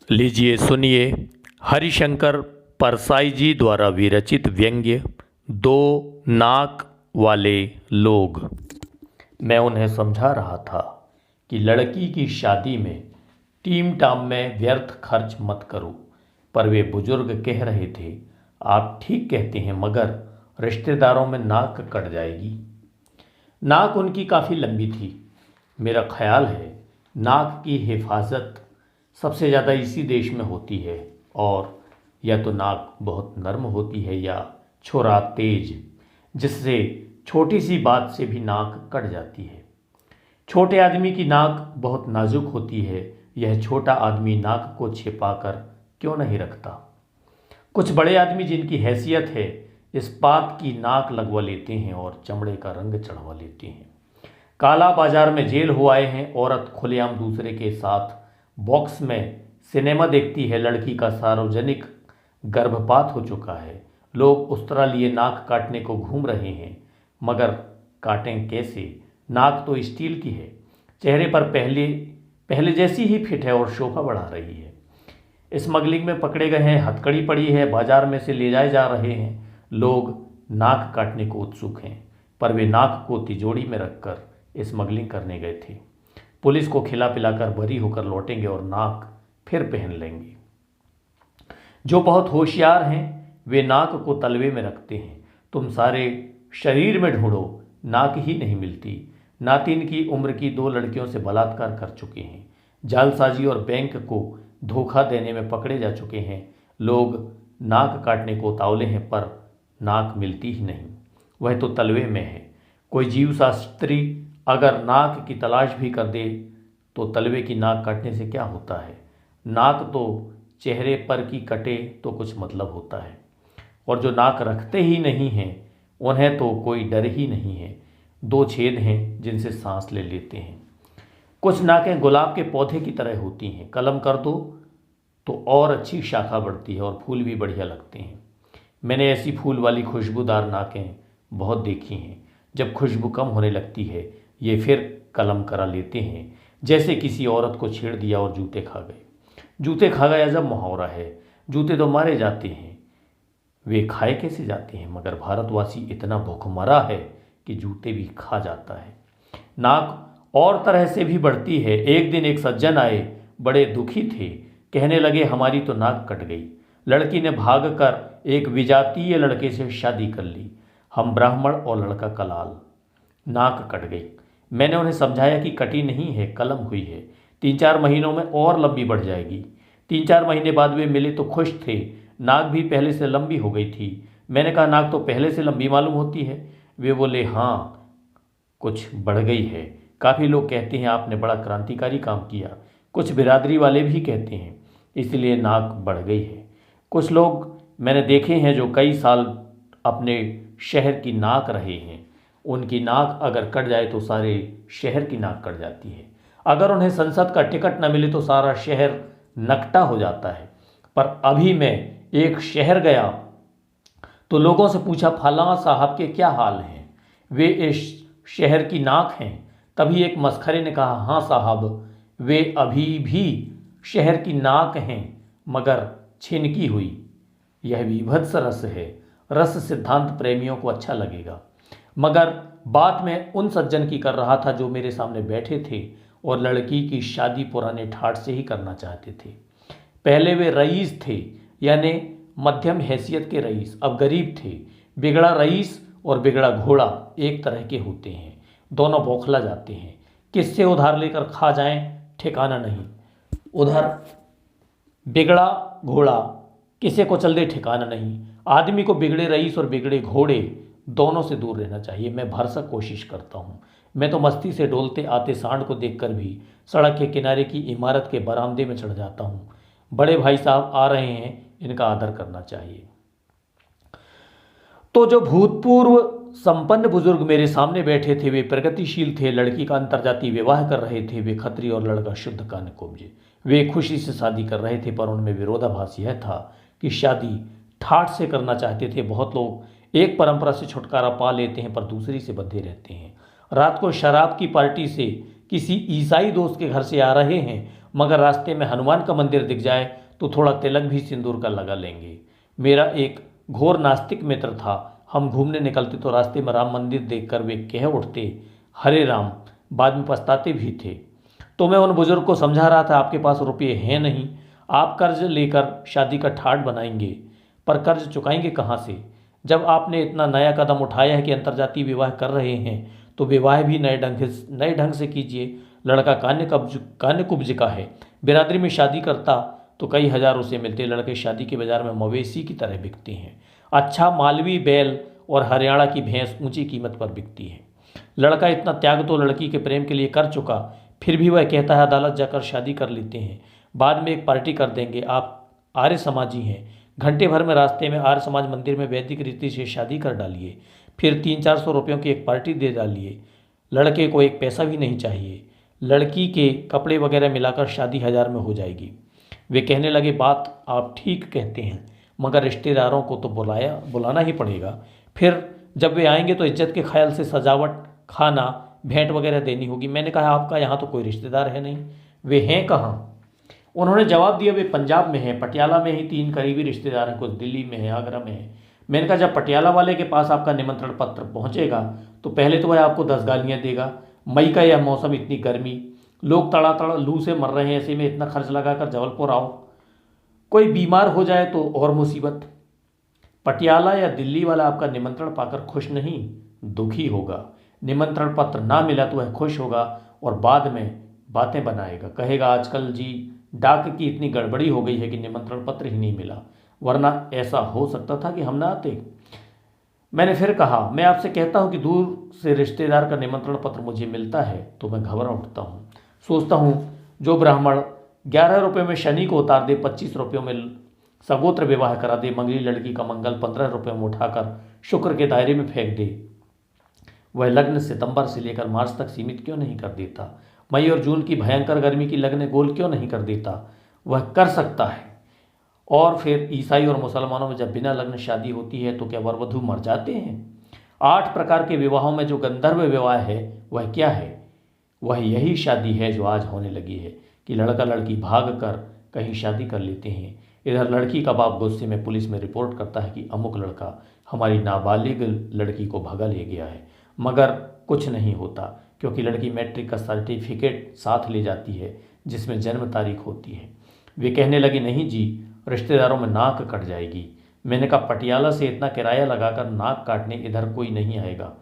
लीजिए सुनिए हरिशंकर परसाई जी द्वारा विरचित व्यंग्य दो नाक वाले लोग। मैं उन्हें समझा रहा था कि लड़की की शादी में टीम टाम में व्यर्थ खर्च मत करो, पर वे बुजुर्ग कह रहे थे, आप ठीक कहते हैं, मगर रिश्तेदारों में नाक कट जाएगी। नाक उनकी काफ़ी लंबी थी। मेरा ख्याल है नाक की हिफाजत सबसे ज़्यादा इसी देश में होती है, और या तो नाक बहुत नर्म होती है या छुरा तेज, जिससे छोटी सी बात से भी नाक कट जाती है। छोटे आदमी की नाक बहुत नाजुक होती है, यह छोटा आदमी नाक को छिपाकर क्यों नहीं रखता। कुछ बड़े आदमी जिनकी हैसियत है इस्पात की नाक लगवा लेते हैं और चमड़े का रंग चढ़वा लेते हैं। काला बाजार में जेल हो आए हैं, औरत खुलेआम दूसरे के साथ बॉक्स में सिनेमा देखती है, लड़की का सार्वजनिक गर्भपात हो चुका है, लोग उस तरह लिए नाक काटने को घूम रहे हैं, मगर काटें कैसे। नाक तो स्टील की है, चेहरे पर पहले जैसी ही फिट है और शोभा बढ़ा रही है। स्मगलिंग में पकड़े गए हैं, हथकड़ी पड़ी है, बाजार में से ले जाए जा रहे हैं। लोग नाक काटने को उत्सुक हैं, पर वे नाक को तिजोरी में रखकर स्मगलिंग करने गए थे। पुलिस को खिला पिलाकर बरी होकर लौटेंगे और नाक फिर पहन लेंगे। जो बहुत होशियार हैं वे नाक को तलवे में रखते हैं। तुम सारे शरीर में ढूंढो, नाक ही नहीं मिलती। नातिन की उम्र की दो लड़कियों से बलात्कार कर चुके हैं, जालसाजी और बैंक को धोखा देने में पकड़े जा चुके हैं। लोग नाक काटने को उतावले हैं, पर नाक मिलती ही नहीं, वह तो तलवे में है। कोई जीव शास्त्री अगर नाक की तलाश भी कर दे तो तलवे की नाक काटने से क्या होता है। नाक तो चेहरे पर की कटे तो कुछ मतलब होता है, और जो नाक रखते ही नहीं हैं उन्हें तो कोई डर ही नहीं है। दो छेद हैं जिनसे सांस ले लेते हैं। कुछ नाकें गुलाब के पौधे की तरह होती हैं, कलम कर दो तो और अच्छी शाखा बढ़ती है और फूल भी बढ़िया लगते हैं। मैंने ऐसी फूल वाली खुशबूदार नाकें बहुत देखी हैं। जब खुशबू कम होने लगती है ये फिर कलम करा लेते हैं, जैसे किसी औरत को छेड़ दिया और जूते खा गए। जूते खा गया जब मुहावरा है, जूते तो मारे जाते हैं, वे खाए कैसे जाते हैं, मगर भारतवासी इतना भूखमरा है कि जूते भी खा जाता है। नाक और तरह से भी बढ़ती है। एक दिन एक सज्जन आए, बड़े दुखी थे, कहने लगे हमारी तो नाक कट गई। लड़की ने भागकर एक विजातीय लड़के से शादी कर ली, हम ब्राह्मण और लड़का कलाल। नाक कट गई। मैंने उन्हें समझाया कि कटी नहीं है, कलम हुई है, 3-4 महीनों में और लंबी बढ़ जाएगी। 3-4 महीने बाद वे मिले तो खुश थे, नाक भी पहले से लंबी हो गई थी। मैंने कहा नाक तो पहले से लंबी मालूम होती है। वे बोले हाँ, कुछ बढ़ गई है। काफ़ी लोग कहते हैं आपने बड़ा क्रांतिकारी काम किया, कुछ बिरादरी वाले भी कहते हैं इसलिए नाक बढ़ गई है। कुछ लोग मैंने देखे हैं जो कई साल अपने शहर की नाक रहे हैं, उनकी नाक अगर कट जाए तो सारे शहर की नाक कट जाती है। अगर उन्हें संसद का टिकट न मिले तो सारा शहर नकटा हो जाता है। पर अभी मैं एक शहर गया तो लोगों से पूछा फलां साहब के क्या हाल हैं, वे इस शहर की नाक हैं। तभी एक मस्खरे ने कहा हाँ साहब, वे अभी भी शहर की नाक हैं, मगर छिनकी हुई। यह विभत्स रस है। रस सिद्धांत प्रेमियों को अच्छा लगेगा, मगर बात मैं उन सज्जन की कर रहा था जो मेरे सामने बैठे थे और लड़की की शादी पुराने ठाट से ही करना चाहते थे। पहले वे रईस थे, यानी मध्यम हैसियत के रईस, अब गरीब थे। बिगड़ा रईस और बिगड़ा घोड़ा एक तरह के होते हैं, दोनों बौखला जाते हैं। किससे उधार लेकर खा जाएं ठिकाना नहीं। उधर बिगड़ा घोड़ा किसे को चल दे ठिकाना नहीं। आदमी को बिगड़े रईस और बिगड़े घोड़े दोनों से दूर रहना चाहिए। मैं भरसक कोशिश करता हूँ। मैं तो मस्ती से डोलते आते सांड को देखकर भी सड़क के किनारे की इमारत के बरामदे में चढ़ जाता हूँ। बड़े भाई साहब आ रहे हैं, इनका आदर करना चाहिए। तो जो भूतपूर्व संपन्न बुजुर्ग मेरे सामने बैठे थे वे प्रगतिशील थे, लड़की का अंतर्जातीय विवाह कर रहे थे। वे खत्री और लड़का शुद्ध कान कुब्जे। वे खुशी से शादी कर रहे थे, पर उनमें विरोधाभास यह था कि शादी ठाठ से करना चाहते थे। बहुत लोग एक परंपरा से छुटकारा पा लेते हैं पर दूसरी से बंधे रहते हैं। रात को शराब की पार्टी से किसी ईसाई दोस्त के घर से आ रहे हैं, मगर रास्ते में हनुमान का मंदिर दिख जाए तो थोड़ा तिलक भी सिंदूर का लगा लेंगे। मेरा एक घोर नास्तिक मित्र था। हम घूमने निकलते तो रास्ते में राम मंदिर देखकर वे कह उठते, हरे राम। बाद में पछताते भी थे। तो मैं उन बुजुर्ग को समझा रहा था, आपके पास रुपये हैं नहीं, आप कर्ज लेकर शादी का ठाट बनाएंगे, पर कर्ज चुकाएंगे कहाँ से? जब आपने इतना नया कदम उठाया है कि अंतर्जातीय विवाह कर रहे हैं तो विवाह भी नए ढंग से कीजिए। लड़का कान्य कुब्ज का है, बिरादरी में शादी करता तो कई हजार उसे मिलते। लड़के शादी के बाजार में मवेशी की तरह बिकते हैं। अच्छा मालवी बैल और हरियाणा की भैंस ऊंची कीमत पर बिकती है। लड़का इतना त्याग तो लड़की के प्रेम के लिए कर चुका, फिर भी वह कहता है अदालत जाकर शादी कर लेते हैं, बाद में एक पार्टी कर देंगे। आप आर्य समाजी हैं, घंटे भर में रास्ते में आर्य समाज मंदिर में वैदिक रीति से शादी कर डालिए, फिर 300-400 रुपयों की एक पार्टी दे डालिए। लड़के को एक पैसा भी नहीं चाहिए, लड़की के कपड़े वगैरह मिलाकर शादी 1000 में हो जाएगी। वे कहने लगे, बात आप ठीक कहते हैं, मगर रिश्तेदारों को तो बुलाना ही पड़ेगा। फिर जब वे आएंगे तो इज्जत के ख्याल से सजावट, खाना, भेंट वगैरह देनी होगी। मैंने कहा, आपका यहाँ तो कोई रिश्तेदार है नहीं। वे हैं कहाँ? उन्होंने जवाब दिया, वे पंजाब में हैं, पटियाला में ही 3 करीबी रिश्तेदार हैं, कुछ दिल्ली में है, आगरा में है। मैंने कहा, जब पटियाला वाले के पास आपका निमंत्रण पत्र पहुँचेगा तो पहले तो वह आपको 10 गालियाँ देगा। मई का यह मौसम, इतनी गर्मी, लोग तड़ा लू से मर रहे हैं, ऐसे में इतना खर्च लगाकर जबलपुर आओ, कोई बीमार हो जाए तो और मुसीबत। पटियाला या दिल्ली वाला आपका निमंत्रण पाकर खुश नहीं, दुखी होगा। निमंत्रण पत्र ना मिला तो वह खुश होगा और बाद में बातें बनाएगा, कहेगा आजकल जी डाक की इतनी गड़बड़ी हो गई है कि निमंत्रण पत्र ही नहीं मिला, वरना ऐसा हो सकता था कि हम ना आते। मैंने फिर कहा, मैं आपसे कहता हूँ कि दूर से रिश्तेदार का निमंत्रण पत्र मुझे मिलता है तो मैं घबरा उठता हूँ। सोचता हूँ जो ब्राह्मण 11 रुपये में शनि को उतार दे, 25 रुपयों में सगोत्र विवाह करा दे, मंगली लड़की का मंगल 15 रुपये में उठाकर शुक्र के दायरे में फेंक दे, वह लग्न सितंबर से लेकर मार्च तक सीमित क्यों नहीं कर देता? मई और जून की भयंकर गर्मी की लग्न गोल क्यों नहीं कर देता? वह कर सकता है। और फिर ईसाई और मुसलमानों में जब बिना लग्न शादी होती है तो क्या वर वधू मर जाते हैं? 8 प्रकार के विवाहों में जो गंधर्व विवाह है वह क्या है? वह यही शादी है जो आज होने लगी है कि लड़का लड़की भाग कर कहीं शादी कर लेते हैं। इधर लड़की का बाप गुस्से में पुलिस में रिपोर्ट करता है कि अमुक लड़का हमारी नाबालिग लड़की को भगा ले गया है, मगर कुछ नहीं होता क्योंकि लड़की मैट्रिक का सर्टिफिकेट साथ ले जाती है जिसमें जन्म तारीख होती है। वे कहने लगे, नहीं जी, रिश्तेदारों में नाक कट जाएगी। मैंने कहा, पटियाला से इतना किराया लगाकर नाक काटने इधर कोई नहीं आएगा,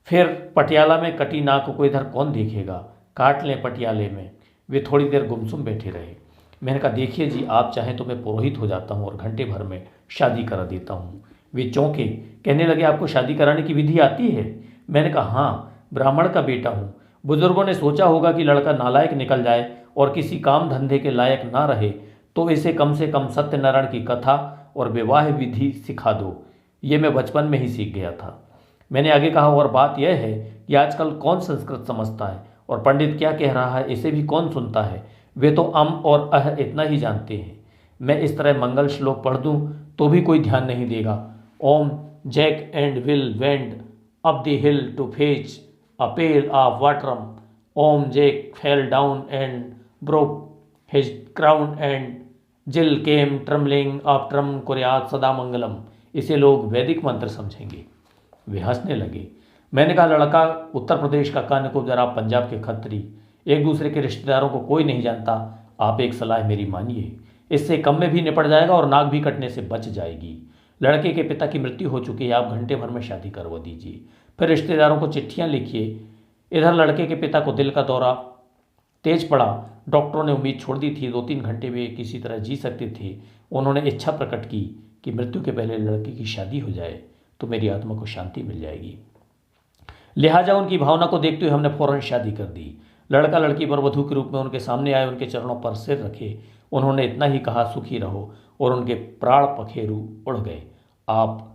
फिर पटियाला में कटी नाक को इधर कौन देखेगा? काट लें पटियाले में। वे थोड़ी देर गुमसुम बैठे रहे। मैंने कहा, देखिए जी, आप चाहें तो मैं पुरोहित हो जाता हूँ और घंटे भर में शादी करा देता हूँ। वे चौंके, कहने लगे, आपको शादी कराने की विधि आती है? मैंने कहा, हाँ, ब्राह्मण का बेटा हूँ। बुजुर्गों ने सोचा होगा कि लड़का नालायक निकल जाए और किसी काम धंधे के लायक ना रहे तो इसे कम से कम सत्यनारायण की कथा और विवाह विधि सिखा दो। ये मैं बचपन में ही सीख गया था। मैंने आगे कहा, और बात यह है कि आजकल कौन संस्कृत समझता है और पंडित क्या कह रहा है इसे भी कौन सुनता है? वे तो अम और अह इतना ही जानते हैं। मैं इस तरह मंगल श्लोक पढ़ दूँ तो भी कोई ध्यान नहीं देगा। ओम Jack and Jill went up the hill to fetch a pail of water. Om Jack fell down and broke his crown and Jill came trembling after him कुर्यात सदा मंगलम। इसे लोग वैदिक मंत्र समझेंगे। वे हंसने लगे। मैंने कहा, लड़का उत्तर प्रदेश का कान्यकुब्ज, आप पंजाब के खत्री, एक दूसरे के रिश्तेदारों को कोई नहीं जानता। आप एक सलाह मेरी मानिए, इससे कम में भी निपट जाएगा और नाक भी कटने से बच जाएगी। लड़के के पिता की मृत्यु हो चुकी है, आप घंटे भर में शादी करवा दीजिए, फिर रिश्तेदारों को चिट्ठियां लिखिए। इधर लड़के के पिता को दिल का दौरा तेज पड़ा। डॉक्टरों ने उम्मीद छोड़ दी थी, 2-3 घंटे वे किसी तरह जी सकते थे। उन्होंने इच्छा प्रकट की कि मृत्यु के पहले लड़के की शादी हो जाए तो मेरी आत्मा को शांति मिल जाएगी। लिहाजा उनकी भावना को देखते हुए हमने फौरन शादी कर दी। लड़का लड़की वर वधू के रूप में उनके सामने आए, उनके चरणों पर सिर रखे। उन्होंने इतना ही कहा, सुखी रहो, और उनके प्राण पखेरु उड़ गए। आप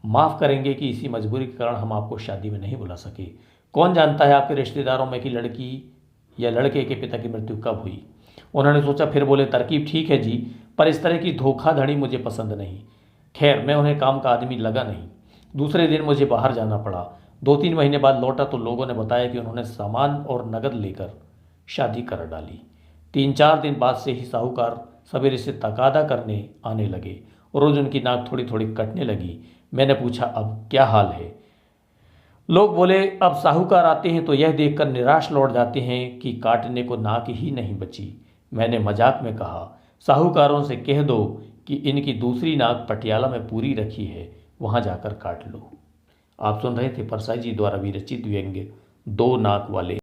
माफ़ करेंगे कि इसी मजबूरी के कारण हम आपको शादी में नहीं बुला सके। कौन जानता है आपके रिश्तेदारों में कि लड़की या लड़के के पिता की मृत्यु कब हुई? उन्होंने सोचा, फिर बोले, तरकीब ठीक है जी, पर इस तरह की धोखाधड़ी मुझे पसंद नहीं। खैर, मैं उन्हें काम का आदमी लगा नहीं। दूसरे दिन मुझे बाहर जाना पड़ा। 2-3 महीने बाद लौटा तो लोगों ने बताया कि उन्होंने सामान और नगद लेकर शादी कर डाली। 3-4 दिन बाद से ही साहूकार सवेरे से तकादा करने आने लगे। रोज उनकी नाक थोड़ी थोड़ी कटने लगी। मैंने पूछा, अब क्या हाल है? लोग बोले, अब साहूकार आते हैं तो यह देखकर निराश लौट जाते हैं कि काटने को नाक ही नहीं बची। मैंने मजाक में कहा, साहूकारों से कह दो कि इनकी दूसरी नाक पटियाला में पूरी रखी है, वहां जाकर काट लो। आप सुन रहे थे परसाई जी द्वारा विरचित व्यंग्य दो नाक वाले